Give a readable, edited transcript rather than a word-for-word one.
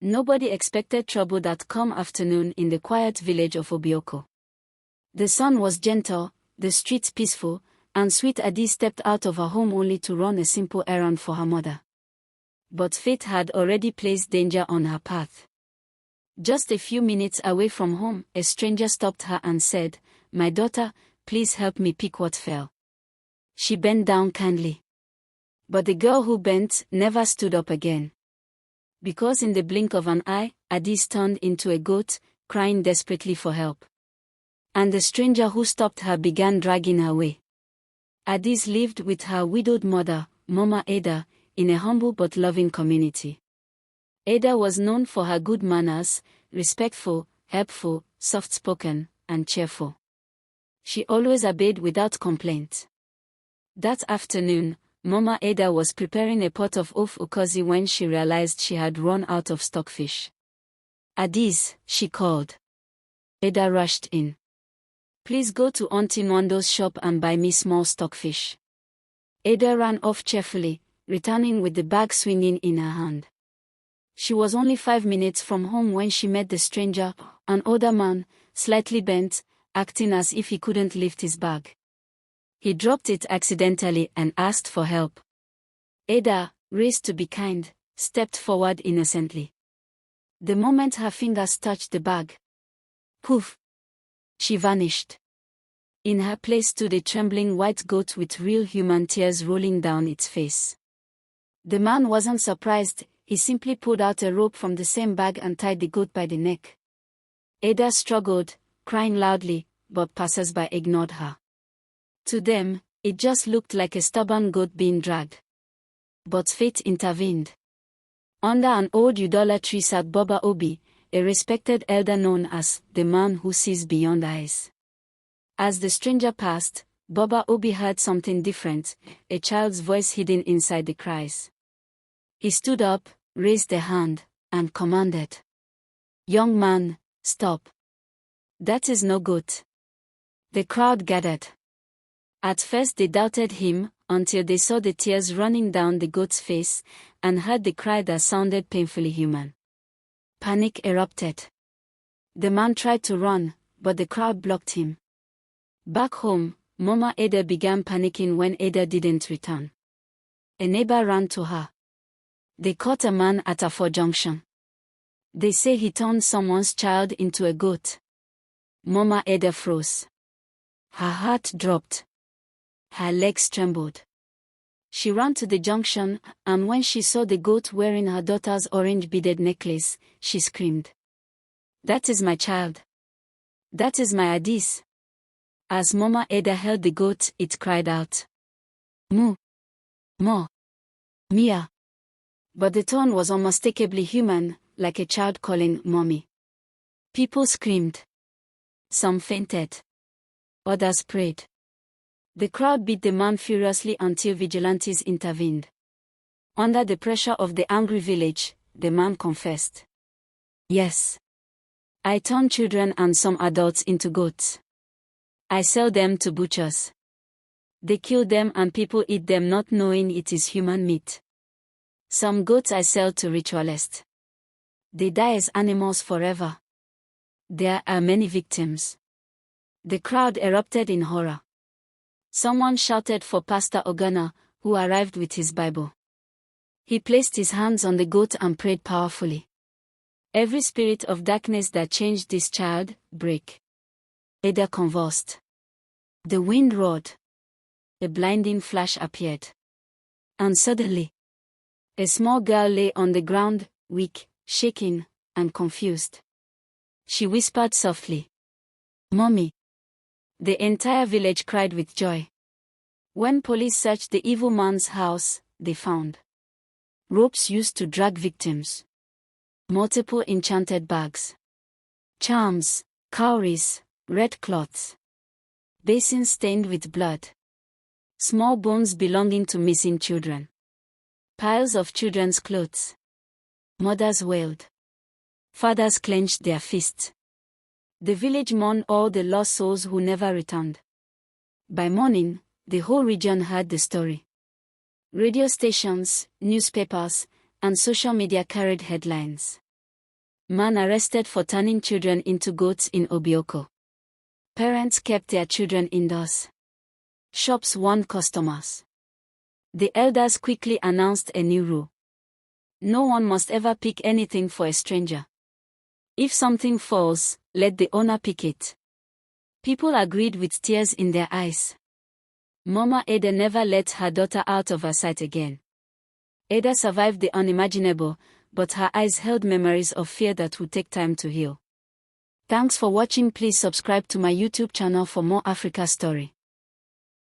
Nobody expected trouble that calm afternoon in the quiet village of Obioko. The sun was gentle, the streets peaceful, and sweet Adi stepped out of her home only to run a simple errand for her mother. But fate had already placed danger on her path. Just a few minutes away from home, a stranger stopped her and said, "My daughter, please help me pick what fell." She bent down kindly. But the girl who bent never stood up again. Because in the blink of an eye, Adis turned into a goat, crying desperately for help. And the stranger who stopped her began dragging her away. Adis lived with her widowed mother, Mama Ada, in a humble but loving community. Ada was known for her good manners, respectful, helpful, soft-spoken, and cheerful. She always obeyed without complaint. That afternoon, Mama Ada was preparing a pot of ofu ukozi when she realized she had run out of stockfish. "Adis," she called. Ada rushed in. "Please go to Auntie Nwando's shop and buy me small stockfish." Ada ran off cheerfully, returning with the bag swinging in her hand. She was only 5 minutes from home when she met the stranger, an older man, slightly bent, acting as if he couldn't lift his bag. He dropped it accidentally and asked for help. Ada, raised to be kind, stepped forward innocently. The moment her fingers touched the bag, poof! She vanished. In her place stood a trembling white goat with real human tears rolling down its face. The man wasn't surprised, he simply pulled out a rope from the same bag and tied the goat by the neck. Ada struggled, crying loudly, but passers-by ignored her. To them, it just looked like a stubborn goat being dragged. But fate intervened. Under an old Udola tree sat Baba Obi, a respected elder known as the man who sees beyond eyes. As the stranger passed, Baba Obi heard something different, a child's voice hidden inside the cries. He stood up, raised a hand, and commanded, "Young man, stop. That is no goat." The crowd gathered. At first they doubted him, until they saw the tears running down the goat's face, and heard the cry that sounded painfully human. Panic erupted. The man tried to run, but the crowd blocked him. Back home, Mama Ada began panicking when Ada didn't return. A neighbor ran to her. They caught a man at Afo Junction. They say he turned someone's child into a goat. Mama Ada froze. Her heart dropped. Her legs trembled. She ran to the junction, and when she saw the goat wearing her daughter's orange beaded necklace, she screamed, "That is my child. That is my Adis." As Mama Ada held the goat, it cried out, "Mu, Mo, Mia." But the tone was unmistakably human, like a child calling mommy. People screamed. Some fainted. Others prayed. The crowd beat the man furiously until vigilantes intervened. Under the pressure of the angry village, the man confessed, "Yes. I turn children and some adults into goats. I sell them to butchers. They kill them and people eat them not knowing it is human meat. Some goats I sell to ritualists. They die as animals forever. There are many victims." The crowd erupted in horror. Someone shouted for Pastor Ogana, who arrived with his Bible. He placed his hands on the goat and prayed powerfully. "Every spirit of darkness that changed this child, break." Ada convulsed. The wind roared. A blinding flash appeared. And suddenly, a small girl lay on the ground, weak, shaking, and confused. She whispered softly, "Mommy." The entire village cried with joy. When police searched the evil man's house, they found ropes used to drag victims, multiple enchanted bags, charms, cowries, red cloths, basins stained with blood, small bones belonging to missing children, piles of children's clothes. Mothers wailed. Fathers clenched their fists. The village mourned all the lost souls who never returned. By morning, the whole region heard the story. Radio stations, newspapers, and social media carried headlines. Man arrested for turning children into goats in Obioko. Parents kept their children indoors. Shops warned customers. The elders quickly announced a new rule. No one must ever pick anything for a stranger. If something falls, let the owner pick it. People agreed with tears in their eyes. Mama Ada never let her daughter out of her sight again. Ada survived the unimaginable, but her eyes held memories of fear that would take time to heal. Thanks for watching. Please subscribe to my YouTube channel for more Africa story.